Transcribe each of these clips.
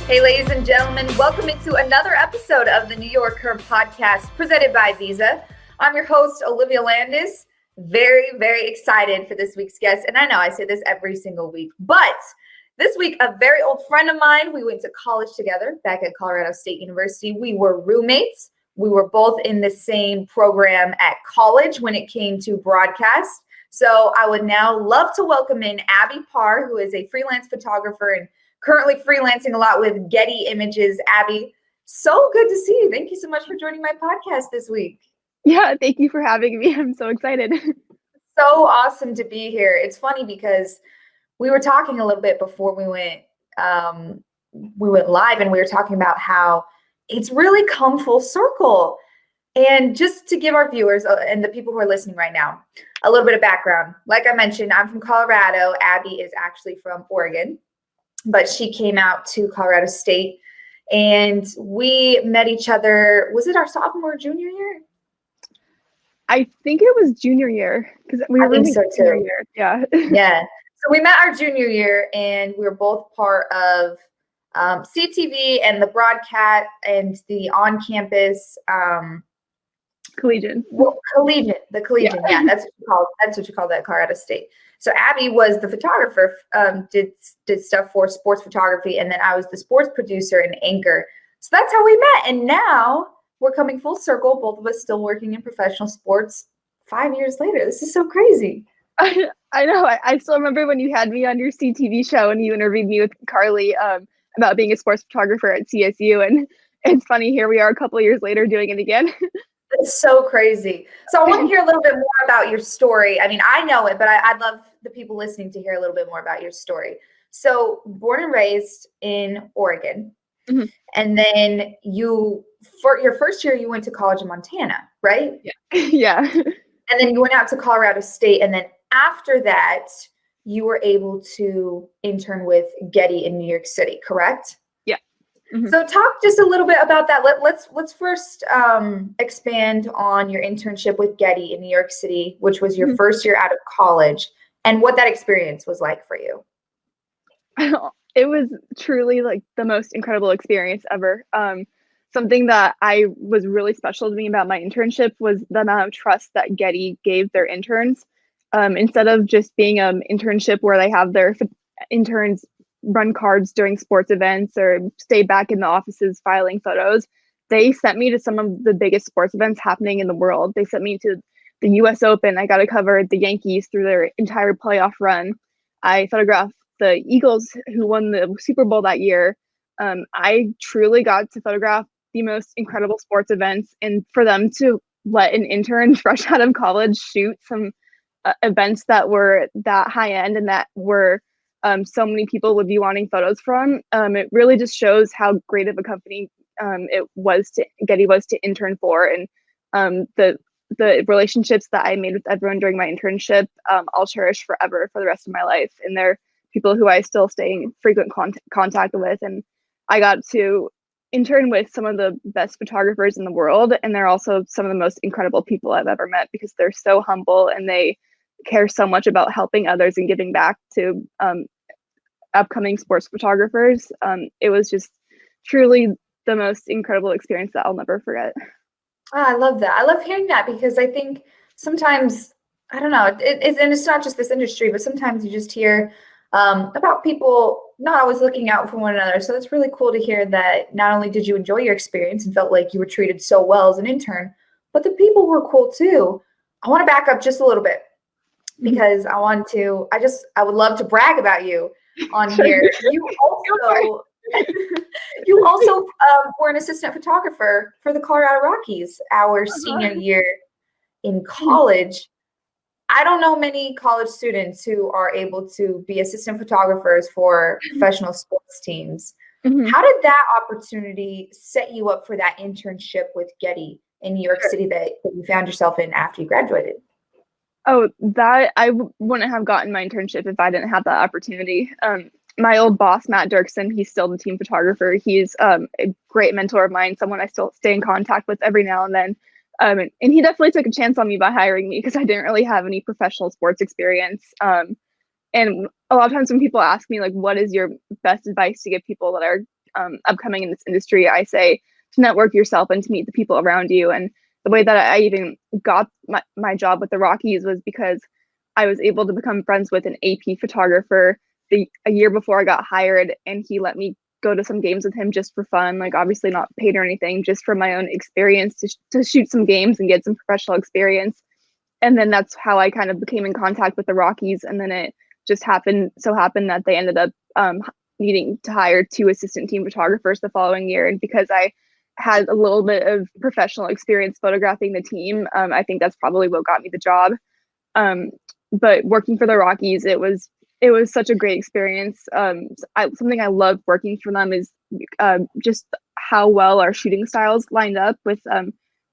Hey, ladies and gentlemen, welcome into another episode of the YorkHER podcast presented by Visa. I'm your host, Olivia Landis. Very, very excited for this week's guest. And I know I say this every single week, but this week, a very old friend of mine, we went to college together back at Colorado State University. We were roommates. We were both in the same program at college when it came to broadcast. So I would now love to welcome in Abbie Parr, who is a freelance photographer and currently freelancing a lot with Getty Images. Abbie, so good to see you. Thank you so much for joining my podcast this week. Yeah, thank you for having me. I'm so excited. So awesome to be here. It's funny because we were talking a little bit before we went live, and we were talking about how it's really come full circle. And just to give our viewers and the people who are listening right now a little bit of background, like I mentioned, I'm from Colorado. Abbie is actually from Oregon, but she came out to Colorado State, and we met each other. Was it our sophomore or junior year? I think it was junior year because we were in so junior year. Yeah. Yeah. So we met our junior year, and we were both part of CTV and the broadcast and the on-campus collegiate. Well, the collegiate. Yeah, that's what you call that at Colorado State. So Abbie was the photographer, did stuff for sports photography, and then I was the sports producer and anchor. So that's how we met, and now we're coming full circle. Both of us still working in professional sports 5 years later. This is so crazy. I know. I still remember when you had me on your CTV show and you interviewed me with Carly about being a sports photographer at CSU, and it's funny, here we are a couple of years later doing it again. It's so crazy. So I want to hear a little bit more about your story. I mean, I know it, but I'd love the people listening to hear a little bit more about your story. So born and raised in Oregon, mm-hmm. and then for your first year, you went to college in Montana, right? Yeah. Yeah. And then you went out to Colorado State. And then after that, you were able to intern with Getty in New York City, correct? Yeah. Mm-hmm. So talk just a little bit about that. Let's first expand on your internship with Getty in New York City, which was your mm-hmm. first year out of college, and what that experience was like for you. It was truly like the most incredible experience ever. Something that I was really special to me about my internship was the amount of trust that Getty gave their interns. Instead of just being an internship where they have their interns run cards during sports events or stay back in the offices filing photos, they sent me to some of the biggest sports events happening in the world. They sent me to the US Open. I got to cover the Yankees through their entire playoff run. I photographed the Eagles, who won the Super Bowl that year. I truly got to photograph the most incredible sports events, and for them to let an intern fresh out of college shoot some events that were that high end and that were so many people would be wanting photos from, it really just shows how great of a company Getty was to intern for, and the relationships that I made with everyone during my internship, I'll cherish forever for the rest of my life. And they're people who I still stay in frequent contact with, and I got to intern with some of the best photographers in the world, and they're also some of the most incredible people I've ever met because they're so humble and they care so much about helping others and giving back to upcoming sports photographers. It was just truly the most incredible experience that I'll never forget. Oh, I love that. I love hearing that because I think sometimes, I don't know, and it's not just this industry, but sometimes you just hear about people not always looking out for one another. So it's really cool to hear that not only did you enjoy your experience and felt like you were treated so well as an intern, but the people were cool too. I want to back up just a little bit because I would love to brag about you on here. You also were an assistant photographer for the Colorado Rockies our senior year in college. I don't know many college students who are able to be assistant photographers for professional sports teams. Mm-hmm. How did that opportunity set you up for that internship with Getty in New York City that you found yourself in after you graduated? Oh, that I wouldn't have gotten my internship if I didn't have that opportunity. My old boss, Matt Dirksen, he's still the team photographer. He's a great mentor of mine, someone I still stay in contact with every now and then. And he definitely took a chance on me by hiring me because I didn't really have any professional sports experience. And a lot of times when people ask me, like, what is your best advice to give people that are upcoming in this industry, I say to network yourself and to meet the people around you. And the way that I even got my job with the Rockies was because I was able to become friends with an AP photographer a year before I got hired, and he let me go to some games with him just for fun, like obviously not paid or anything, just for my own experience to shoot some games and get some professional experience. And then that's how I kind of became in contact with the Rockies. And then it just happened that they ended up needing to hire 2 assistant team photographers the following year. And because I had a little bit of professional experience photographing the team, I think that's probably what got me the job. But working for the Rockies, it was such a great experience. Something I love working for them is just how well our shooting styles lined up with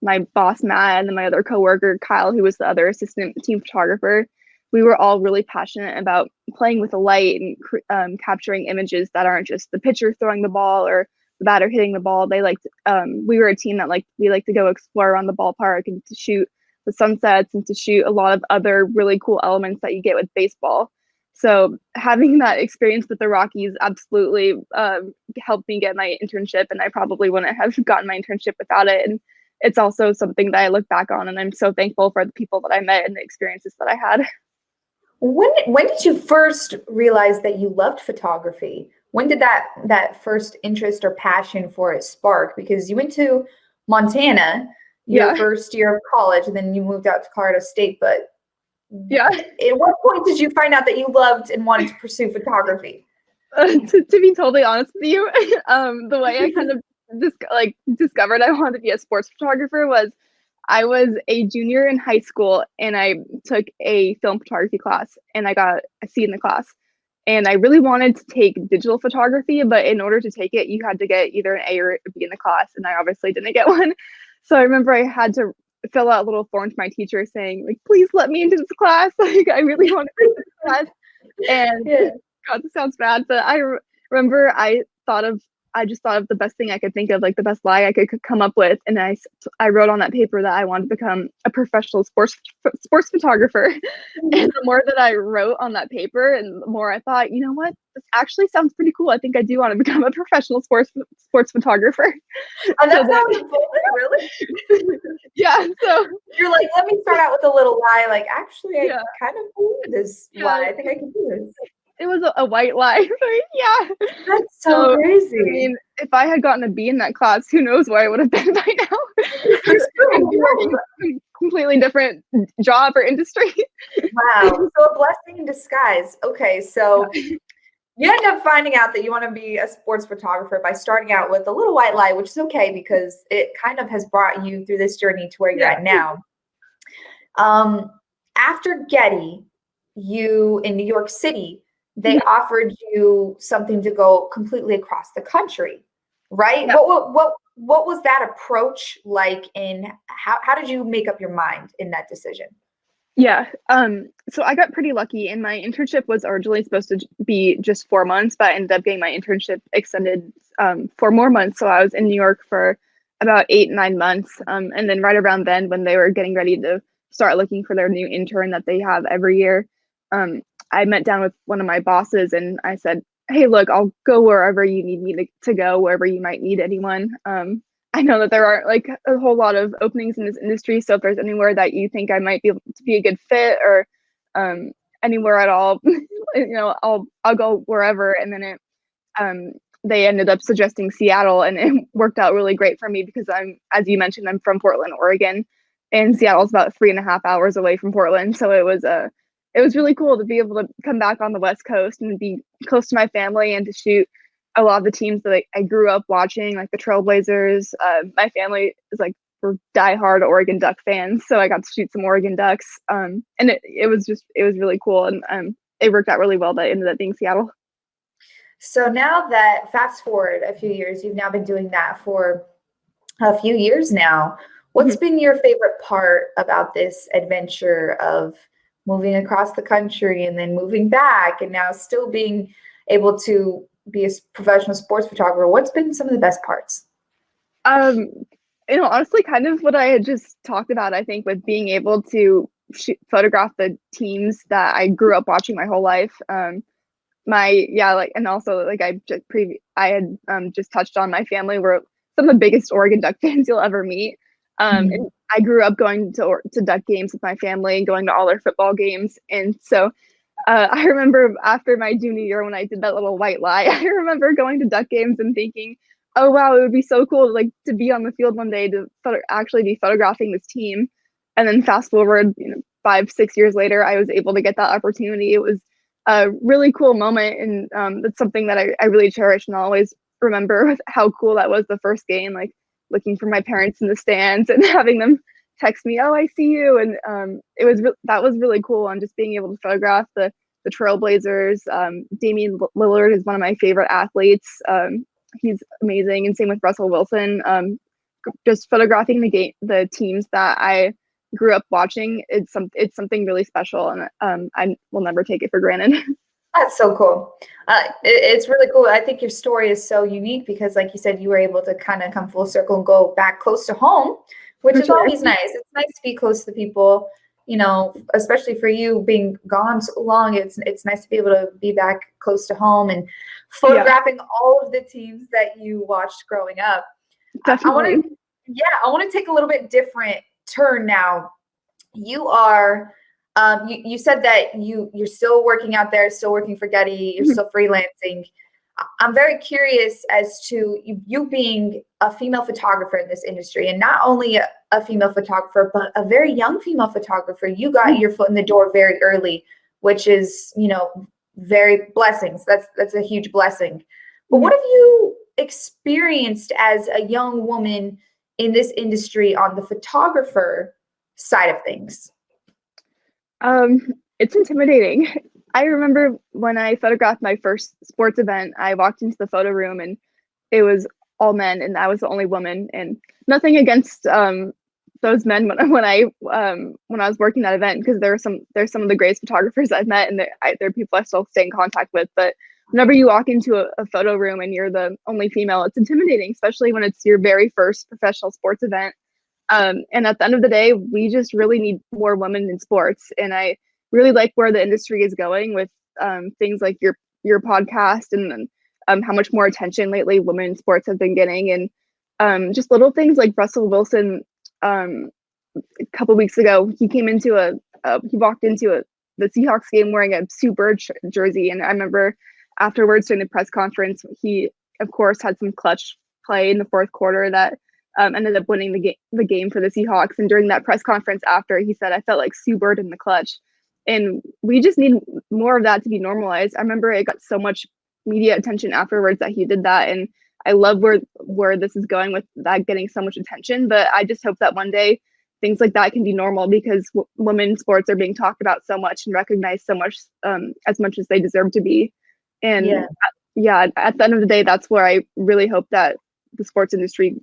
my boss Matt and then my other coworker Kyle, who was the other assistant team photographer. We were all really passionate about playing with the light and capturing images that aren't just the pitcher throwing the ball or the batter hitting the ball. We were a team that we like to go explore around the ballpark and to shoot the sunsets and to shoot a lot of other really cool elements that you get with baseball. So having that experience with the Rockies absolutely helped me get my internship, and I probably wouldn't have gotten my internship without it. And it's also something that I look back on, and I'm so thankful for the people that I met and the experiences that I had. When did you first realize that you loved photography? When did that first interest or passion for it spark? Because you went to Montana your first year of college, and then you moved out to Colorado State. But at what point did you find out that you loved and wanted to pursue photography? To be totally honest with you, the way I kind of discovered I wanted to be a sports photographer was I was a junior in high school, and I took a film photography class, and I got a C in the class. And I really wanted to take digital photography, but in order to take it, you had to get either an A or a B in the class, and I obviously didn't get one. So I remember I had to fill out a little form to my teacher saying, like, please let me into this class. Like, I really want to into this class. And God, this sounds bad, but I remember I just thought of the best thing I could think of, like the best lie I could come up with. And I wrote on that paper that I wanted to become a professional sports photographer. And the more that I wrote on that paper, and the more I thought, you know what, this actually sounds pretty cool. I think I do want to become a professional sports photographer. And that sounds cool, really? Yeah. So you're like, let me start out with a little lie. Like, actually, I kind of believe this lie. I think I can do this. It was a white lie. Yeah. That's so crazy. I mean, if I had gotten a B in that class, who knows where I would have been by now? Completely different job or industry. Wow. So a blessing in disguise. Okay. So you end up finding out that you want to be a sports photographer by starting out with a little white lie, which is okay because it kind of has brought you through this journey to where you're at now. After Getty, you in New York City, they offered you something to go completely across the country, right? Yeah. What was that approach like, and how did you make up your mind in that decision? Yeah. So I got pretty lucky, and my internship was originally supposed to be just 4 months, but I ended up getting my internship extended 4 more months. So I was in New York for about 8-9 months. And then right around then, when they were getting ready to start looking for their new intern that they have every year, I met down with one of my bosses, and I said, hey, look, I'll go wherever you need me to go, wherever you might need anyone. I know that there aren't like a whole lot of openings in this industry. So if there's anywhere that you think I might be able to be a good fit, or anywhere at all, I'll go wherever. And then they ended up suggesting Seattle, and it worked out really great for me because as you mentioned, I'm from Portland, Oregon, and Seattle's about 3.5 hours away from Portland. So it was really cool to be able to come back on the West Coast and be close to my family and to shoot a lot of the teams that I grew up watching, like the Trailblazers. My family is we're diehard Oregon Duck fans, so I got to shoot some Oregon Ducks. And it was really cool, and it worked out really well that it ended up being Seattle. So now that fast forward a few years, you've now been doing that for a few years now. What's been your favorite part about this adventure of moving across the country and then moving back, and now still being able to be a professional sports photographer? What's been some of the best parts? Honestly, kind of what I had just talked about, I think, with being able to photograph the teams that I grew up watching my whole life. and also like I had just touched on, my family were some of the biggest Oregon Duck fans you'll ever meet. And I grew up going to Duck games with my family and going to all their football games. And so I remember after my junior year when I did that little white lie, I remember going to Duck games and thinking, oh wow, it would be so cool to be on the field one day to actually be photographing this team. And then fast forward, 5-6 years later, I was able to get that opportunity. It was a really cool moment, and it's something that I really cherish, and I'll always remember how cool that was the first game, like looking for my parents in the stands and having them text me, oh, I see you. And that was really cool, and just being able to photograph the Trailblazers. Damian Lillard is one of my favorite athletes. He's amazing, and same with Russell Wilson. Just photographing the teams that I grew up watching, it's something really special, and I will never take it for granted. That's so cool. It's really cool. I think your story is so unique because, like you said, you were able to kind of come full circle and go back close to home, which is always nice. It's nice to be close to people, especially for you being gone so long. It's nice to be able to be back close to home and photographing all of the teams that you watched growing up. Definitely. I want to take a little bit different turn now. You are you said that you're still working out there, still working for Getty, you're still freelancing. I'm very curious as to you being a female photographer in this industry, and not only a female photographer, but a very young female photographer. You got your foot in the door very early, which is, very blessings. That's a huge blessing. But what have you experienced as a young woman in this industry on the photographer side of things? It's intimidating. I remember when I photographed my first sports event, I walked into the photo room and it was all men, and I was the only woman. And nothing against those men when I was working that event, because there's some of the greatest photographers I've met, and they're people I still stay in contact with. But whenever you walk into a photo room and you're the only female, it's intimidating, especially when it's your very first professional sports event. And at the end of the day, we just really need more women in sports. And I really like where the industry is going with things like your podcast, and how much more attention lately women in sports have been getting. And just little things like Russell Wilson, a couple weeks ago, he walked into the Seahawks game wearing a Sue Bird jersey. And I remember afterwards during the press conference, he of course had some clutch play in the fourth quarter that ended up winning the game for the Seahawks. And during that press conference after, he said, I felt like Sue Bird in the clutch. And we just need more of that to be normalized. I remember it got so much media attention afterwards that he did that. And I love where this is going with that getting so much attention. But I just hope that one day things like that can be normal, because women's sports are being talked about so much and recognized so much, as much as they deserve to be. And at the end of the day, that's where I really hope that the sports industry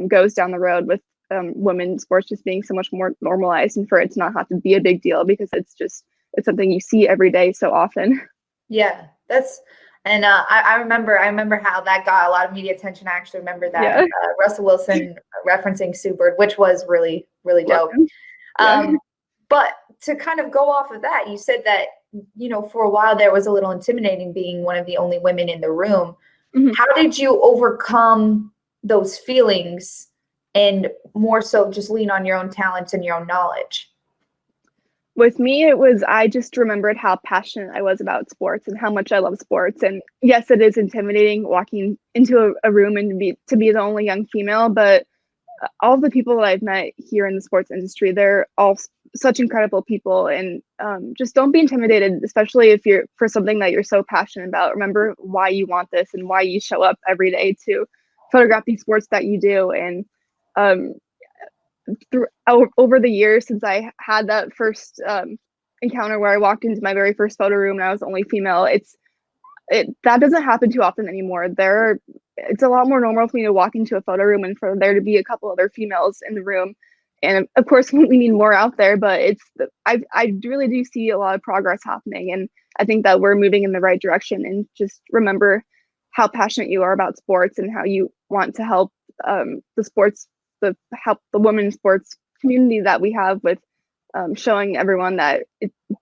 goes down the road, with women's sports just being so much more normalized, and for it to not have to be a big deal, because it's something you see every day so often. Yeah, I remember how that got a lot of media attention. I actually remember that Russell Wilson referencing Sue Bird, which was really, really dope. But to kind of go off of that, you said that, for a while there was a little intimidating being one of the only women in the room. How did you overcome those feelings and more so just lean on your own talents and your own knowledge? With me, I just remembered how passionate I was about sports and how much I love sports. And yes, it is intimidating walking into a room and to be the only young female, but all the people that I've met here in the sports industry, they're all such incredible people. And just don't be intimidated, especially if you're for something that you're so passionate about. Remember why you want this and why you show up every day to photograph these sports that you do. And over the years since I had that first encounter where I walked into my very first photo room and I was the only female, that doesn't happen too often anymore. It's a lot more normal for me to walk into a photo room and for there to be a couple other females in the room. And of course, we need more out there, but I really do see a lot of progress happening. And I think that we're moving in the right direction. And just remember how passionate you are about sports and how you want to help help the women's sports community that we have with showing everyone that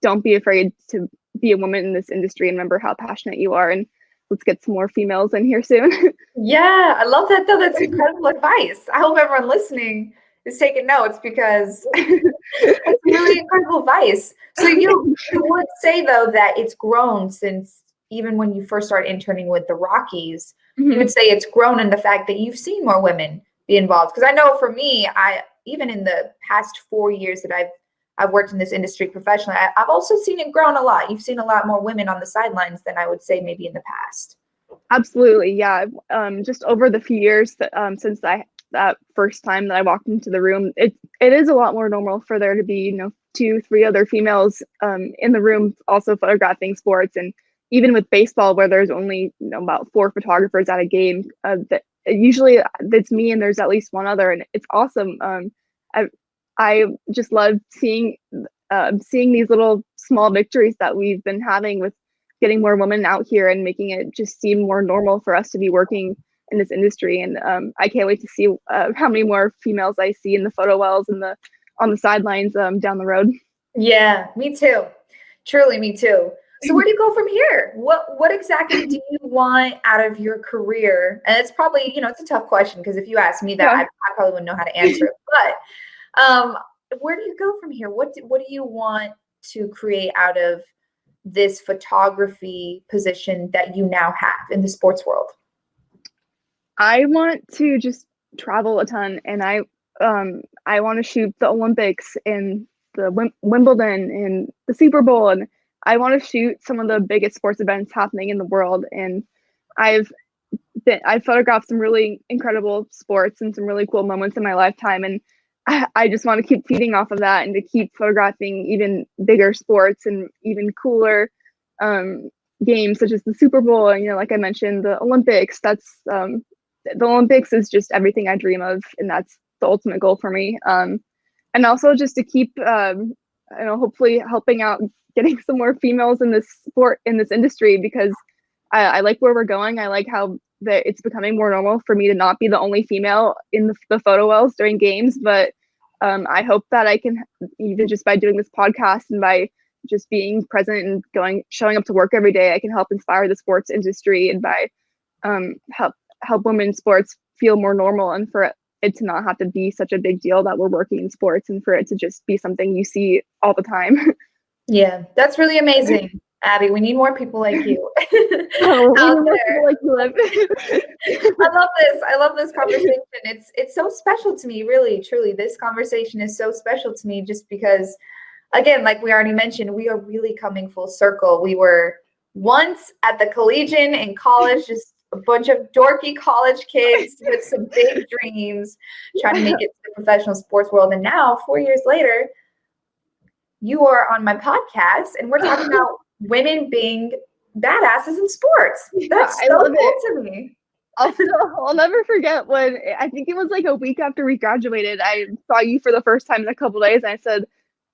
don't be afraid to be a woman in this industry and remember how passionate you are. And let's get some more females in here soon. Yeah, I love that though. That's incredible advice. I hope everyone listening is taking notes because it's really incredible advice. So you would say though that it's grown since even when you first started interning with the Rockies, you would say it's grown in the fact that you've seen more women be involved. Because I know for me, even in the past 4 years that I've worked in this industry professionally, I've also seen it grown a lot. You've seen a lot more women on the sidelines than I would say maybe in the past. Absolutely, yeah. Just over the few years that, since that first time that I walked into the room, it is a lot more normal for there to be 2-3 other females in the room also photographing sports. And even with baseball, where there's only about 4 photographers at a game, that usually it's me and there's at least one other, and it's awesome. I just love seeing these little small victories that we've been having with getting more women out here and making it just seem more normal for us to be working in this industry. And I can't wait to see how many more females I see in the photo wells and on the sidelines down the road. Yeah, me too. Truly, me too. So where do you go from here? What exactly do you want out of your career? And it's probably, it's a tough question because if you ask me that, I probably wouldn't know how to answer it. But where do you go from here? What do you want to create out of this photography position that you now have in the sports world? I want to just travel a ton, and I want to shoot the Olympics and the Wimbledon and the Super Bowl, and I want to shoot some of the biggest sports events happening in the world. And I've photographed some really incredible sports and some really cool moments in my lifetime, and I just want to keep feeding off of that and to keep photographing even bigger sports and even cooler games such as the Super Bowl. And like I mentioned, the Olympics. The Olympics is just everything I dream of, and that's the ultimate goal for me. And also just to keep hopefully helping out getting some more females in this sport, in this industry, because I like where we're going. I like how that it's becoming more normal for me to not be the only female in the photo wells during games. But I hope that I can, even just by doing this podcast and by just being present and showing up to work every day, I can help inspire the sports industry and by help women in sports feel more normal, and for it to not have to be such a big deal that we're working in sports, and for it to just be something you see all the time. Yeah, that's really amazing, Abbie. We need more people like you. Out there. Like you live. I love this. I love this conversation. It's so special to me, really, truly. This conversation is so special to me just because, again, like we already mentioned, we are really coming full circle. We were once at the collegiate in college, just a bunch of dorky college kids with some big dreams, trying to make it to the professional sports world. And now, 4 years later, you are on my podcast and we're talking about women being badasses in sports. That's so cool to me. I'll never forget when, I think it was like a week after we graduated, I saw you for the first time in a couple of days, and I said,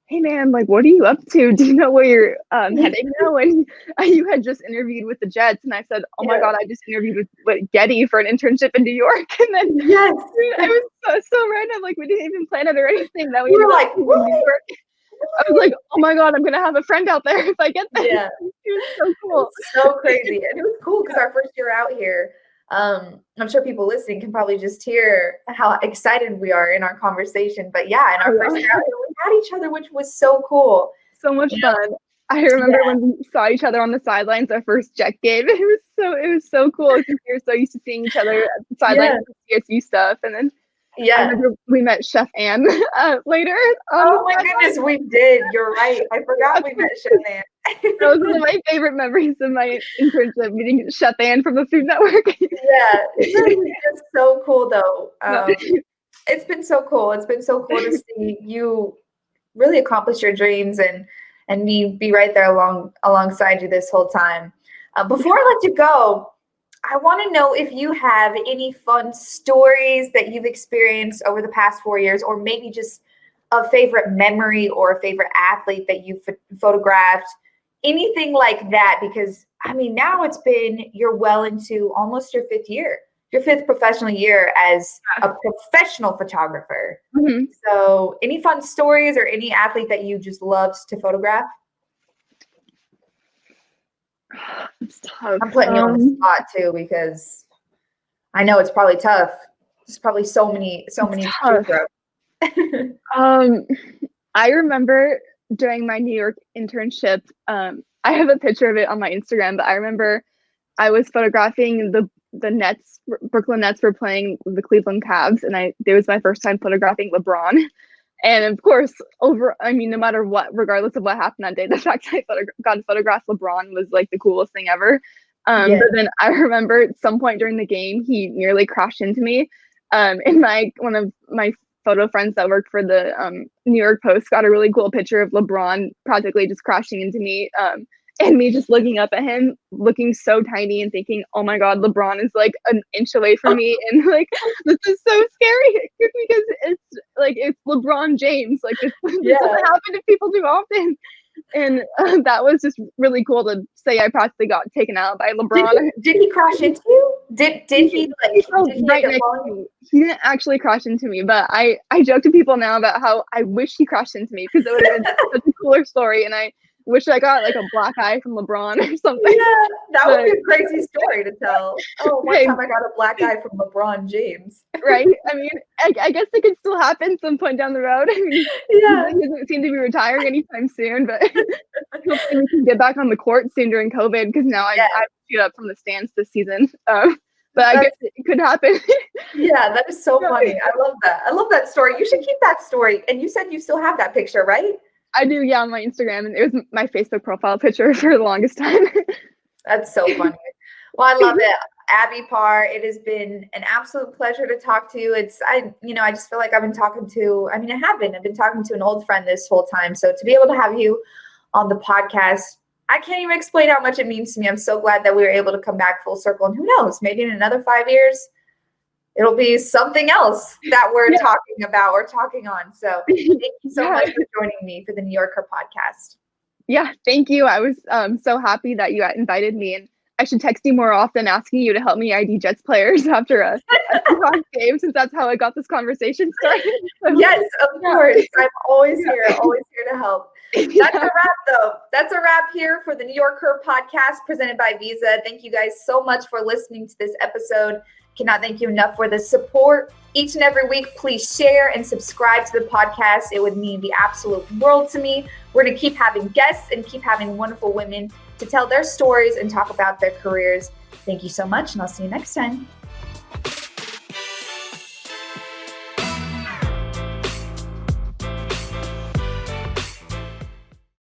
"Hey man, like, what are you up to? Do you know where you're heading now?" And you had just interviewed with the Jets, and I said, "Oh my God, I just interviewed with Getty for an internship in New York." And then it was so random. Like, we didn't even plan it or anything. That we were like, "What?" New York. I was like, "Oh my God, I'm gonna have a friend out there if I get there." Yeah, it was so cool, so crazy, and it was cool because our first year out here. I'm sure people listening can probably just hear how excited we are in our conversation. But yeah, in our first year out here, we had each other, which was so cool. So much fun. I remember when we saw each other on the sidelines our first Jet game. It was so cool because we were so used to seeing each other at the sidelines for CSU stuff. And then I remember we met Chef Ann later. Oh my goodness, we did. You're right. I forgot we met Chef Ann. That was one of my favorite memories of my internship, meeting Chef Ann from the Food Network. Yeah, it's so cool though. It's been so cool. It's been so cool to see you really accomplish your dreams and me be right there alongside you this whole time. Before I let you go, I want to know if you have any fun stories that you've experienced over the past 4 years, or maybe just a favorite memory or a favorite athlete that you've photographed, anything like that. Because I mean, now you're well into almost your 5th year, your 5th professional year as a professional photographer. Mm-hmm. So any fun stories or any athlete that you just loved to photograph? It's tough. I'm putting you on the spot too, because I know it's probably tough. There's probably so many to choose from. I remember during my New York internship, I have a picture of it on my Instagram, but I remember I was photographing the Nets. Brooklyn Nets were playing the Cleveland Cavs, and it was my first time photographing LeBron. And of course, no matter what, regardless of what happened that day, the fact that I got to photograph LeBron was like the coolest thing ever. But then I remember at some point during the game, he nearly crashed into me. And one of my photo friends that worked for the New York Post got a really cool picture of LeBron practically just crashing into me. And me just looking up at him, looking so tiny and thinking, oh my God, LeBron is like an inch away from me. And like, this is so scary because it's LeBron James. Like this doesn't happen to people too often. And that was just really cool to say I practically got taken out by LeBron. Did he crash into you? Did he right next to me? He didn't actually crash into me, but I joke to people now about how I wish he crashed into me because it would have been such a cooler story. And I wish I got like a black eye from LeBron or something. Yeah, that would be a crazy story to tell. Oh, one time I got a black eye from LeBron James. Right? I mean, I guess it could still happen some point down the road. I mean, he doesn't seem to be retiring anytime soon, but hopefully we can get back on the court soon during COVID because now I shoot up from the stands this season. But I guess it could happen. Yeah, that is so funny. I love that. I love that story. You should keep that story. And you said you still have that picture, right? I do, yeah, on my Instagram, and it was my Facebook profile picture for the longest time. That's so funny. Well, I love it. Abbie Parr, it has been an absolute pleasure to talk to you. I just feel like I've been talking to an old friend this whole time. So to be able to have you on the podcast, I can't even explain how much it means to me. I'm so glad that we were able to come back full circle. And who knows, maybe in another 5 years, it'll be something else that we're talking about or talking on. So thank you so much for joining me for the YorkHER podcast. Yeah, thank you. I was so happy that you invited me, and I should text you more often asking you to help me ID Jets players after a game, since that's how I got this conversation started. So, yes, of course. I'm always here to help. That's a wrap, though. That's a wrap here for the YorkHER podcast presented by Visa. Thank you guys so much for listening to this episode. Cannot thank you enough for the support each and every week. Please share and subscribe to the podcast. It would mean the absolute world to me. We're going to keep having guests and keep having wonderful women to tell their stories and talk about their careers. Thank you so much, and I'll see you next time.